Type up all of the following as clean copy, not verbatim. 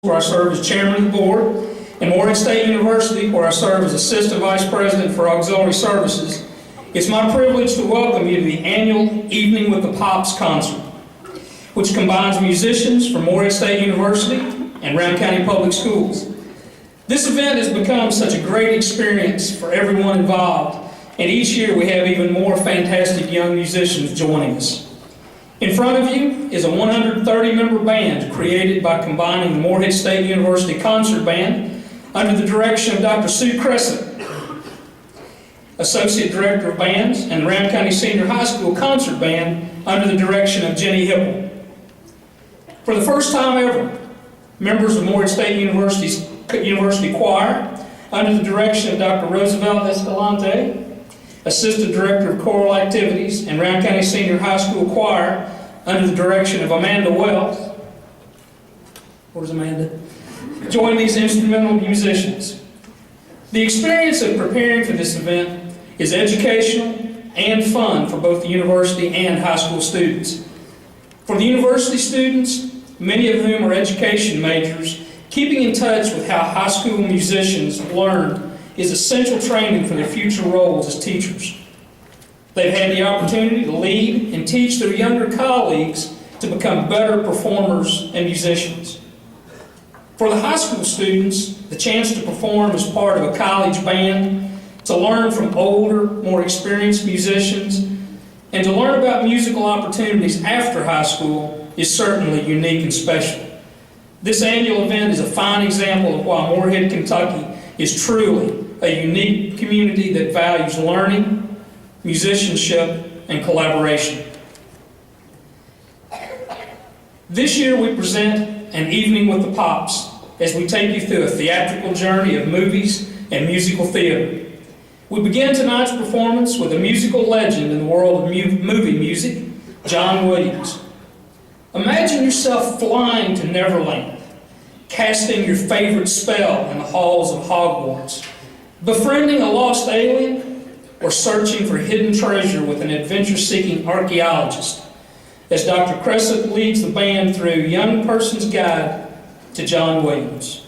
where I serve as chairman of the board, and Morehead State University, where I serve as assistant vice president for auxiliary services. It's my privilege to welcome you to the annual Evening with the Pops concert, which combines musicians from Morehead State University and Rowan County Public Schools. This event has become such a great experience for everyone involved, and each year we have even more fantastic young musicians joining us. In front of you is a 130-member band created by combining the Morehead State University Concert Band under the direction of Dr. Sue Crescent, Associate Director of Bands, and the Rowan County Senior High School Concert Band under the direction of Jenny Hipple. For the first time ever, members of Morehead State University Choir under the direction of Dr. Roosevelt Escalante, Assistant Director of Choral Activities, and Rowan County Senior High School Choir under the direction of Amanda Wells. Where's Amanda? Join these instrumental musicians. The experience of preparing for this event is educational and fun for both the university and high school students. For the university students, many of whom are education majors, keeping in touch with how high school musicians learn is essential training for their future roles as teachers. They've had the opportunity to lead and teach their younger colleagues to become better performers and musicians. For the high school students, the chance to perform as part of a college band, to learn from older, more experienced musicians, and to learn about musical opportunities after high school is certainly unique and special. This annual event is a fine example of why Morehead, Kentucky is truly a unique community that values learning, musicianship, and collaboration. This year we present an Evening with the Pops as we take you through a theatrical journey of movies and musical theater. We begin tonight's performance with a musical legend in the world of movie music, John Williams. Imagine yourself flying to Neverland, casting your favorite spell in the halls of Hogwarts, befriending a lost alien, or searching for hidden treasure with an adventure-seeking archaeologist, as Dr. Crescent leads the band through Young Person's Guide to John Williams.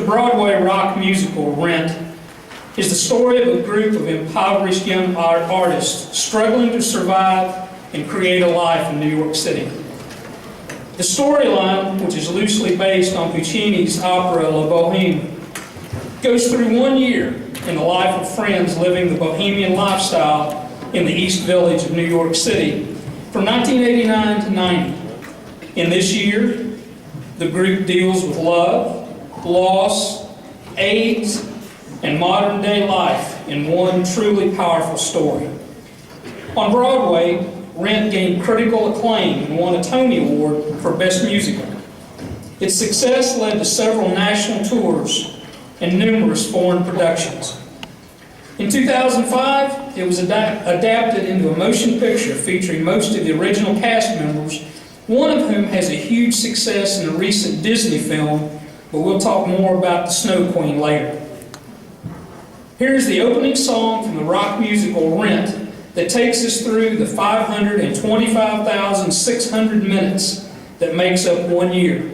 Broadway rock musical Rent is the story of a group of impoverished young artists struggling to survive and create a life in New York City. The storyline, which is loosely based on Puccini's opera La Bohème, goes through 1 year in the life of friends living the bohemian lifestyle in the East Village of New York City from 1989 to 90. In this year, the group deals with love, loss, AIDS, and modern-day life in one truly powerful story. On Broadway, Rent gained critical acclaim and won a Tony Award for Best Musical. Its success led to several national tours and numerous foreign productions. In 2005, it was adapted into a motion picture featuring most of the original cast members, one of whom has a huge success in a recent Disney film, but we'll talk more about the Snow Queen later. Here's the opening song from the rock musical Rent that takes us through the 525,600 minutes that makes up 1 year.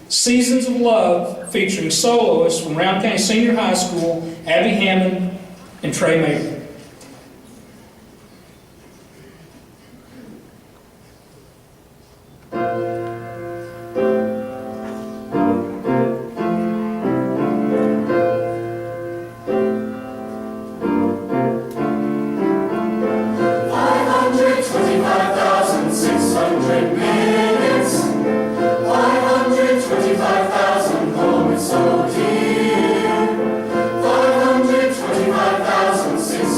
Seasons of Love, featuring soloists from Rowan County Senior High School, Abby Hammond and Trey Mayer. 525,600 minutes, 525,000 moments so dear, 525,600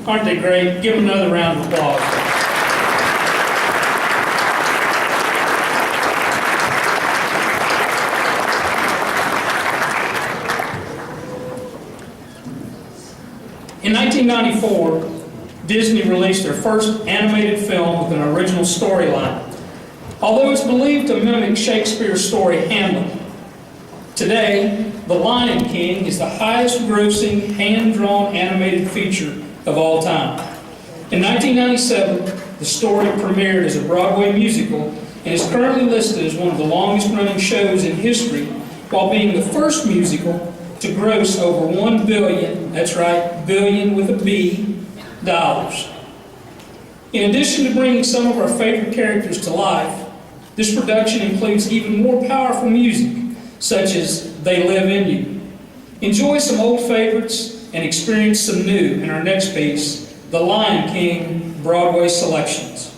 Aren't they great? Give them another round of applause. In 1994, Disney released their first animated film with an original storyline. Although it's believed to mimic Shakespeare's story Hamlet, today, The Lion King is the highest-grossing hand-drawn animated feature of all time. In 1997, the story premiered as a Broadway musical and is currently listed as one of the longest-running shows in history, while being the first musical to gross over $1 billion, that's right, billion with a B, dollars. In addition to bringing some of our favorite characters to life, this production includes even more powerful music, such as They Live in You. Enjoy some old favorites and experience some new in our next piece, The Lion King Broadway Selections.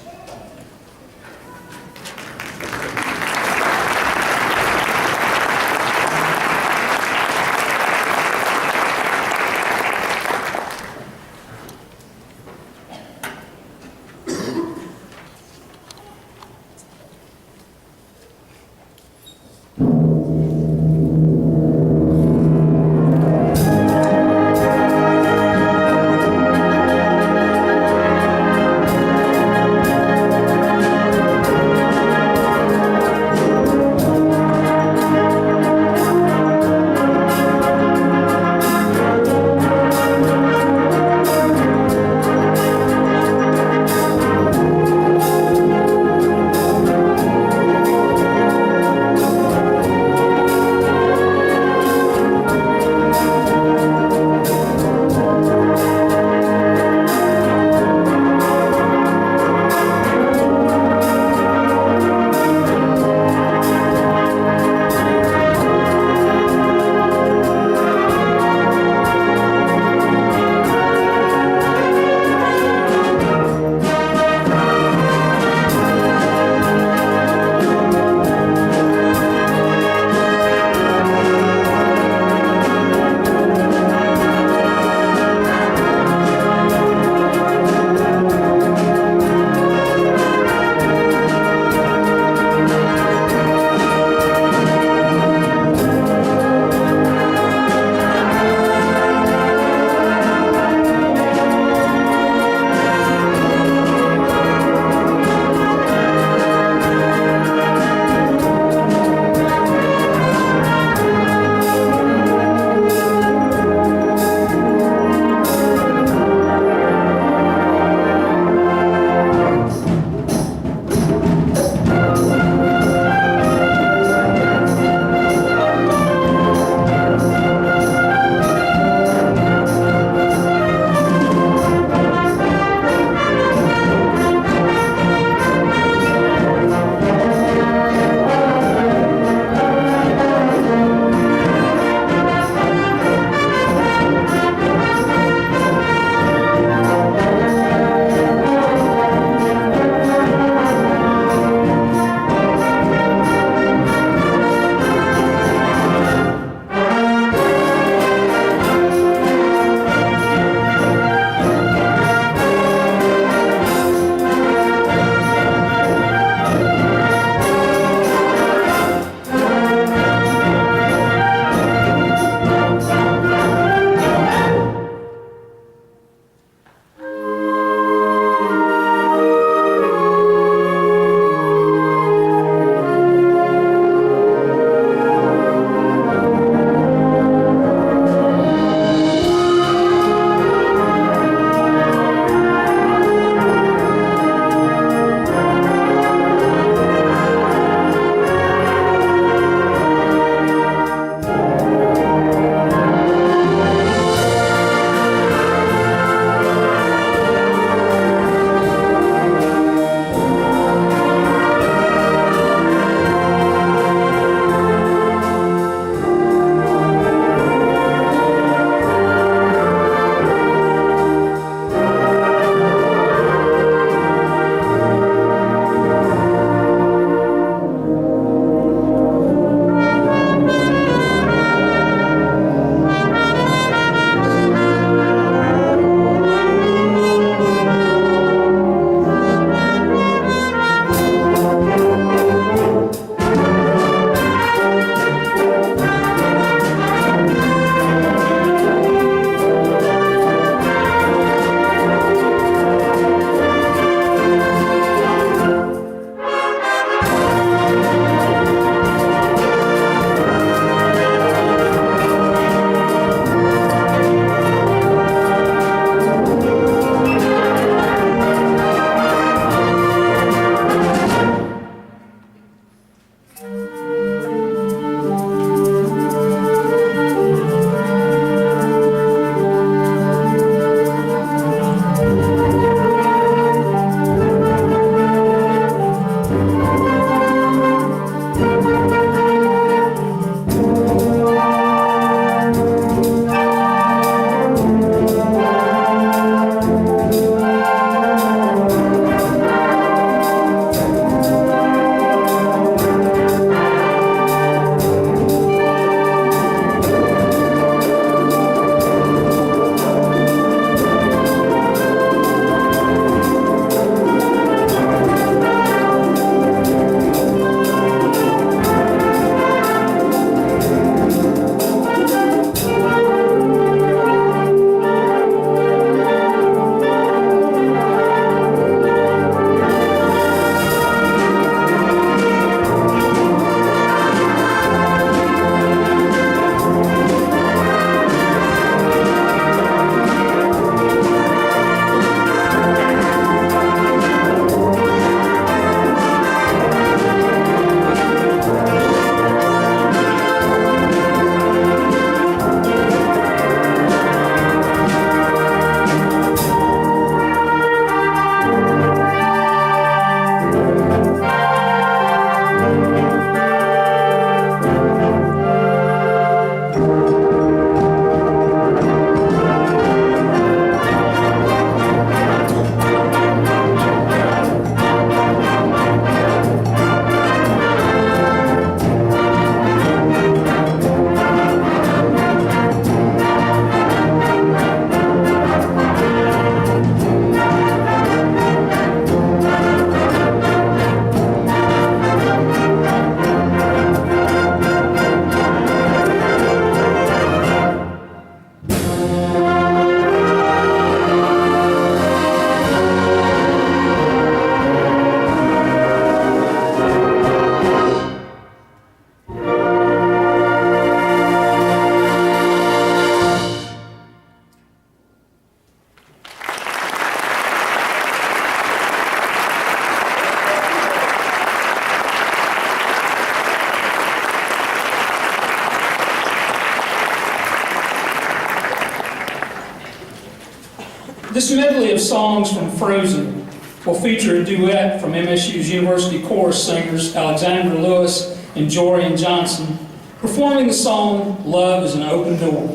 This medley of songs from Frozen will feature a duet from MSU's University Chorus singers Alexandra Lewis and Jorian Johnson, performing the song, "Love is an Open Door."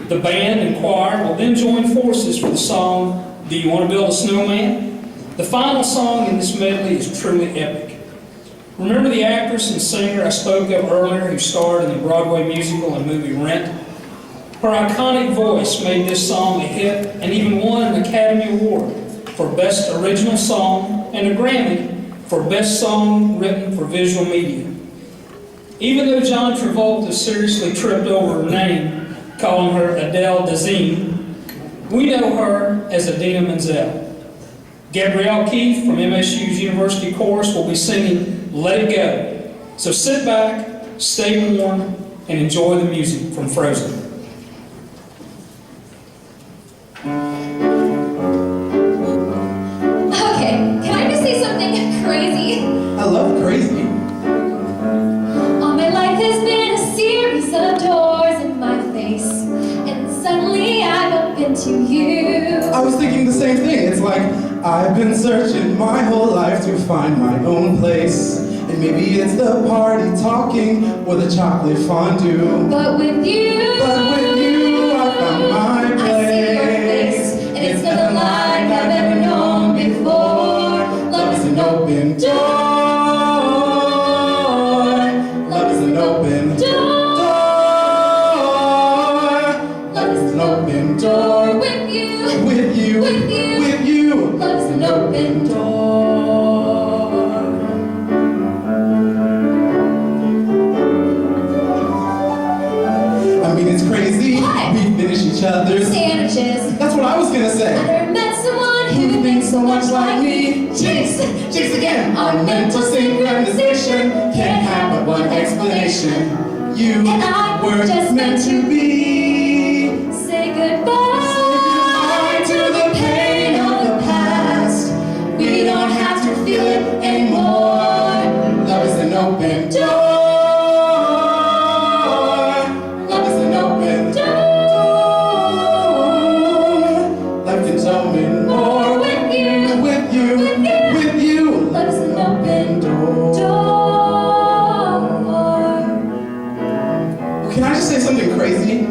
The band and choir will then join forces for the song, "Do You Want to Build a Snowman?" The final song in this medley is truly epic. Remember the actress and singer I spoke of earlier who starred in the Broadway musical and movie Rent? Her iconic voice made this song a hit and even won an Academy Award for Best Original Song and a Grammy for Best Song Written for Visual Media. Even though John Travolta seriously tripped over her name, calling her Adele Dazeem, we know her as Adina Menzel. Gabrielle Keith from MSU's University Chorus will be singing "Let It Go." So sit back, stay warm, and enjoy the music from Frozen. Okay, can I just say something crazy? I love crazy. All my life has been a series of doors in my face, and suddenly I bump into you. I was thinking the same thing. It's like I've been searching my whole life to find my own place. And maybe it's the party talking or the chocolate fondue. But with you, I found my place. I see your face, and it's nothing like I've ever known before. Love is an open door. Love is an open door. Love is an open door. With you, With you, with you, with you. love is an open door. I mean, it's crazy. What? We finish each other's. Sandwiches. That's what I was gonna I say. never met someone who thinks so much like me. Jinx, jinx again. Our mental synchronization can't have but one explanation. You And I were just meant to be. Say goodbye to the pain of the past. We don't have to feel it anymore. Love is an open door. Love is an open door. Life can tell me more With you, with you, with you. with you. love is an open Door. door. Can I just say something crazy?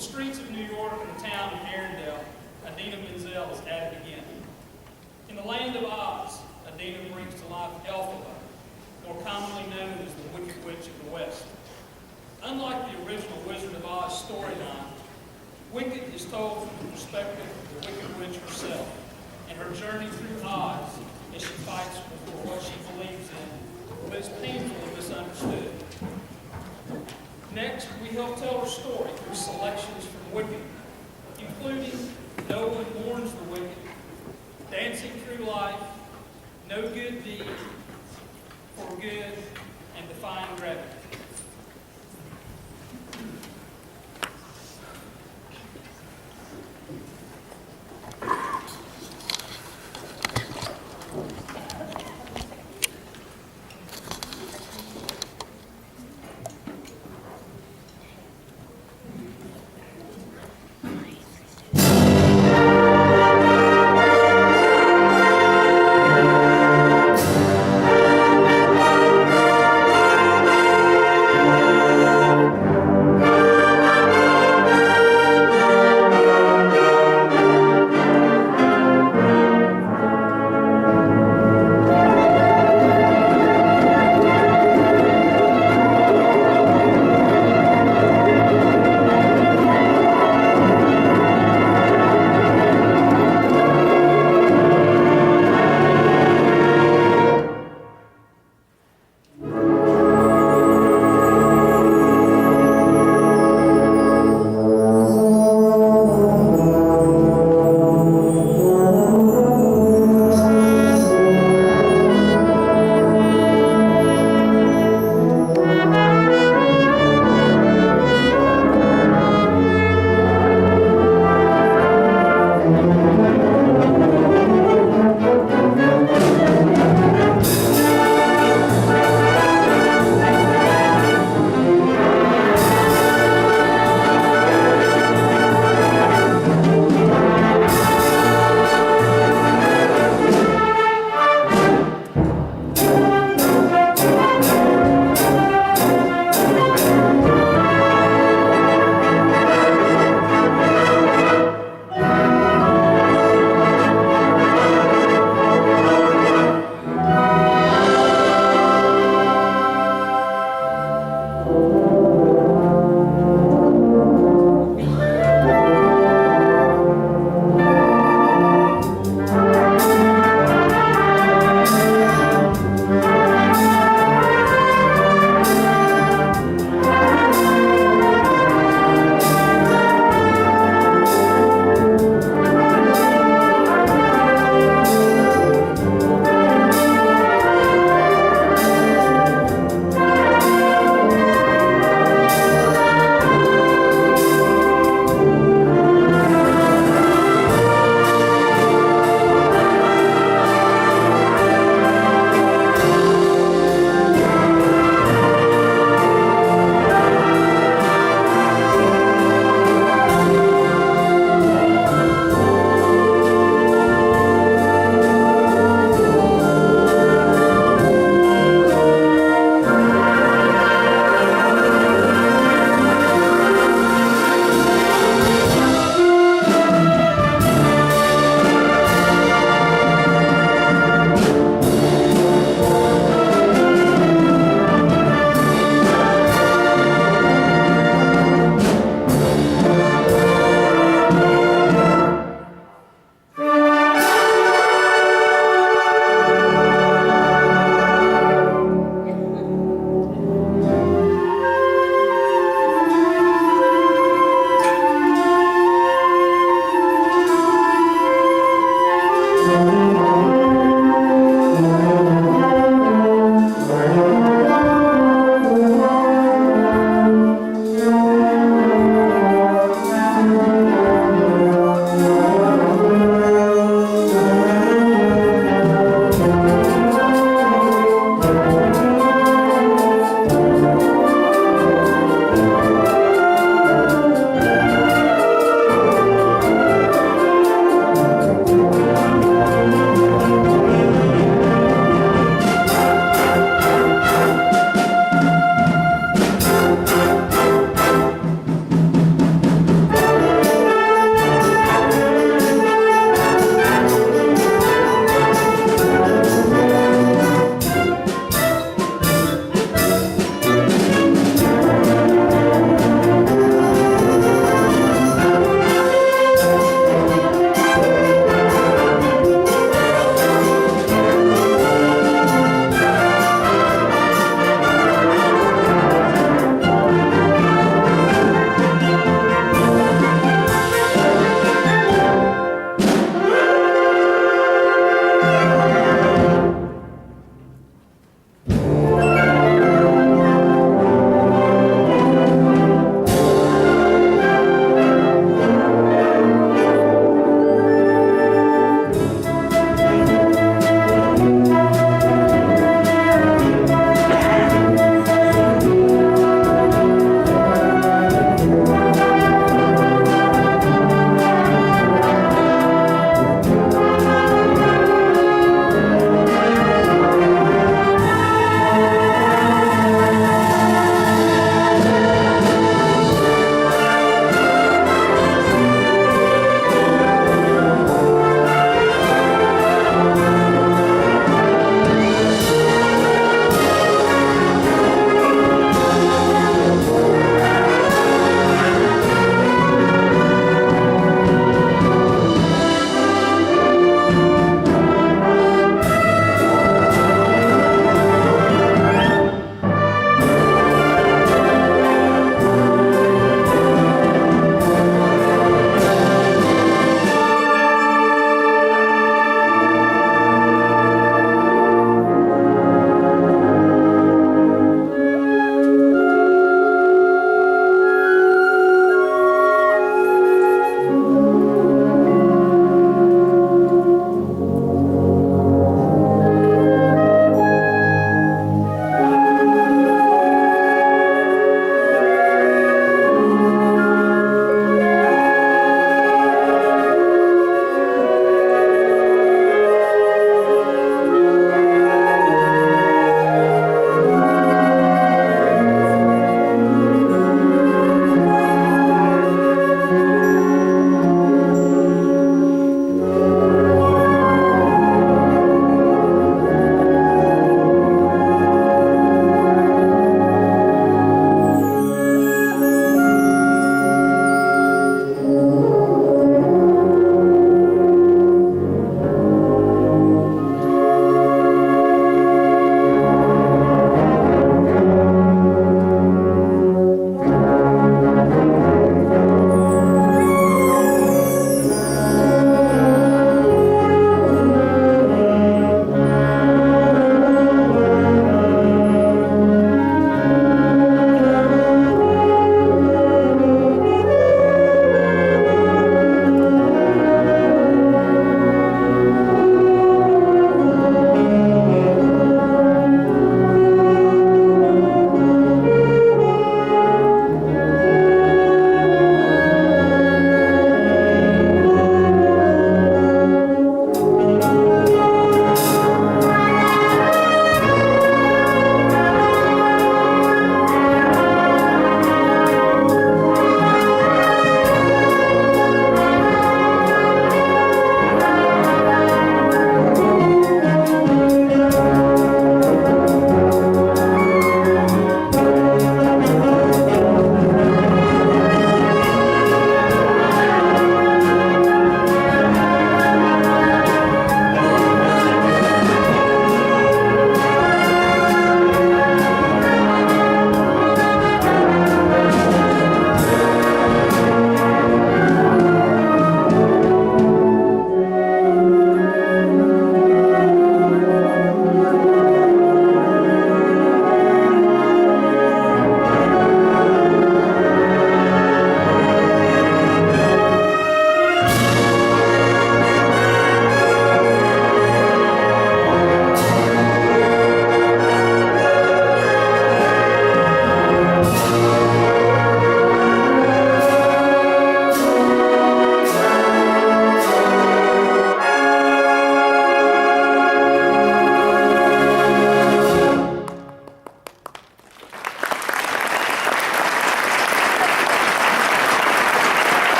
the streets of New York and the town of Arendelle, Adina Menzel is at it again. In the land of Oz, Adina brings to life Elphaba, more commonly known as the Wicked Witch of the West. Unlike the original Wizard of Oz storyline, Wicked is told from the perspective of the Wicked Witch herself and her journey through Oz as she fights for what she believes in, but is painfully misunderstood. Next, we help tell her story through selections from Wicked, including No One Mourns the Wicked, Dancing Through Life, No Good Deed, For Good, and Defying Gravity.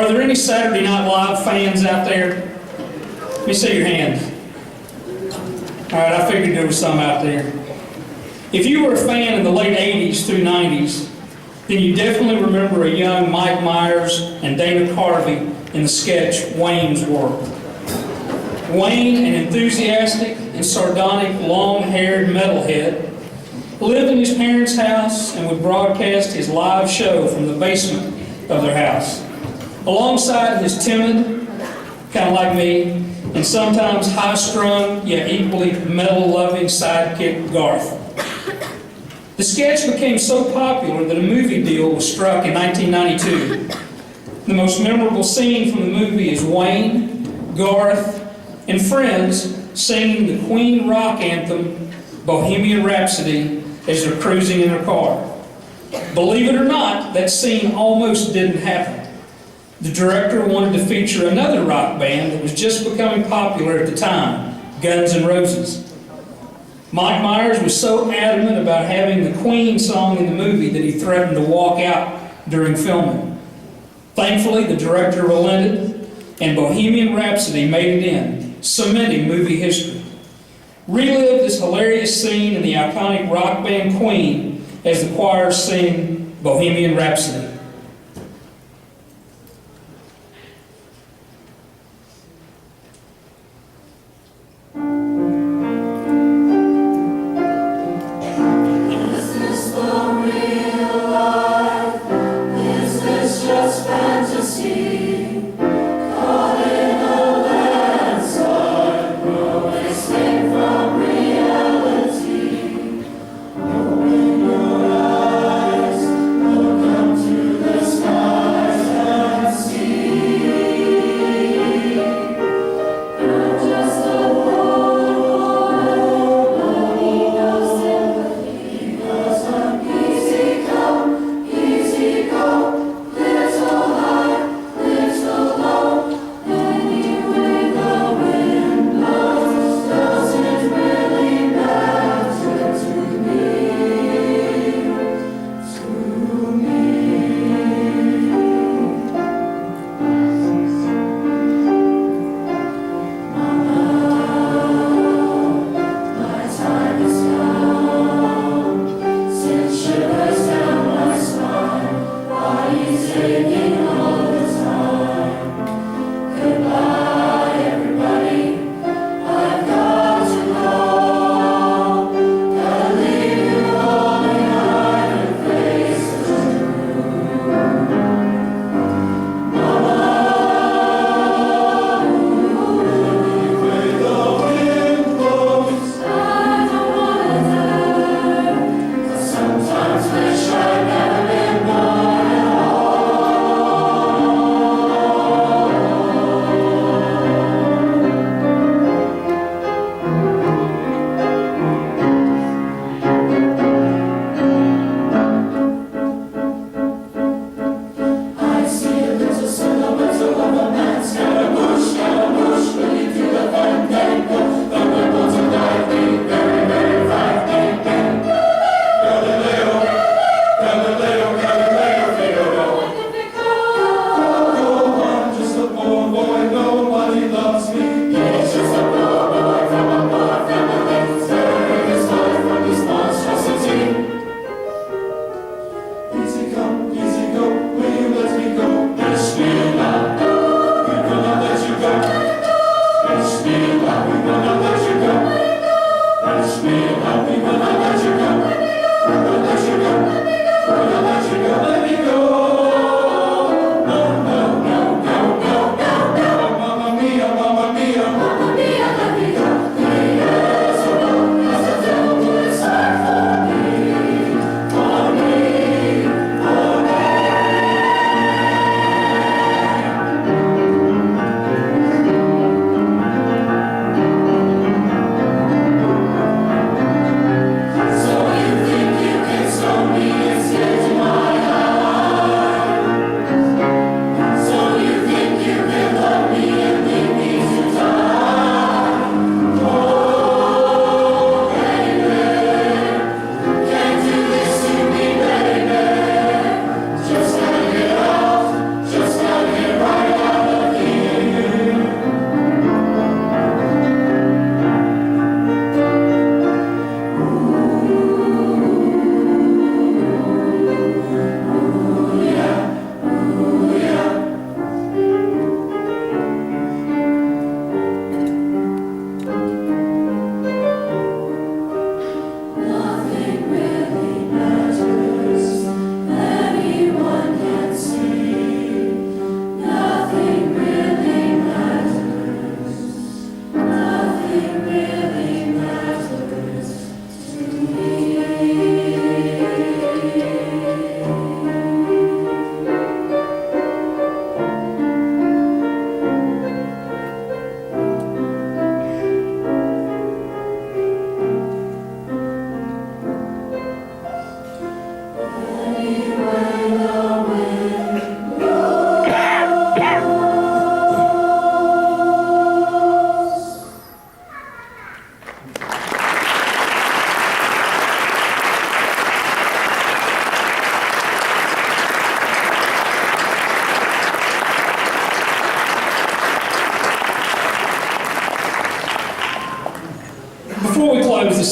Are there any Saturday Night Live fans out there? Let me see your hands. All right, I figured there was some out there. If you were a fan in the late 80s through 90s, then you definitely remember a young Mike Myers and Dana Carvey in the sketch Wayne's World. Wayne, an enthusiastic and sardonic long-haired metalhead, lived in his parents' house and would broadcast his live show from the basement of their house, alongside his timid, kind of like me, and sometimes high-strung yet equally metal-loving sidekick Garth. The sketch became so popular that a movie deal was struck in 1992. The most memorable scene from the movie is Wayne, Garth, and friends singing the Queen rock anthem, Bohemian Rhapsody, as they're cruising in their car. Believe it or not, that scene almost didn't happen. The director wanted to feature another rock band that was just becoming popular at the time, Guns N' Roses. Mike Myers was so adamant about having the Queen song in the movie that he threatened to walk out during filming. Thankfully, the director relented, and Bohemian Rhapsody made it in, cementing movie history. Relive this hilarious scene in the iconic rock band Queen as the choir sing Bohemian Rhapsody. Is this the real life? Is this just fantasy? Caught in a landslide, no escape from reality. Open your eyes, look up to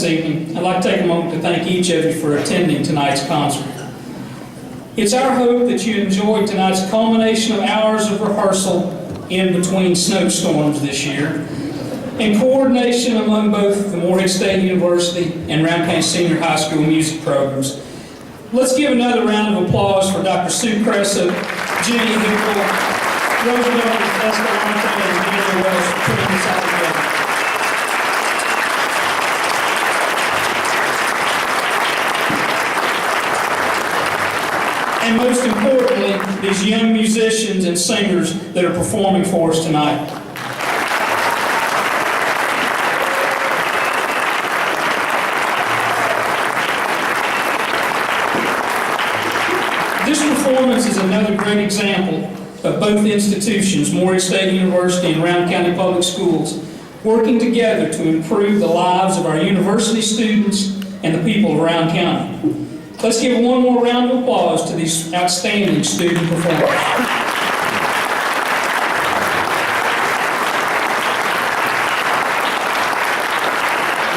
this evening, I'd like to take a moment to thank each of you for attending tonight's concert. It's our hope that you enjoyed tonight's culmination of hours of rehearsal in between snowstorms this year, in coordination among both the Morehead State University and Rowan County Senior High School music programs. Let's give another round of applause for Dr. Sue Cressa, Jenny Hickle, Roosevelt Escalante, and Daniel Wells for putting this all together. And most importantly, these young musicians and singers that are performing for us tonight. This performance is another great example of both institutions, Morehead State University and Rowan County Public Schools, working together to improve the lives of our university students and the people of Rowan County. Let's give one more round of applause to these outstanding student performers.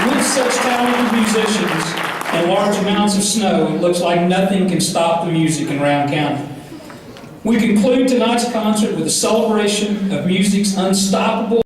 With such talented musicians and large amounts of snow, it looks like nothing can stop the music in Rowan County. We conclude tonight's concert with a celebration of music's unstoppable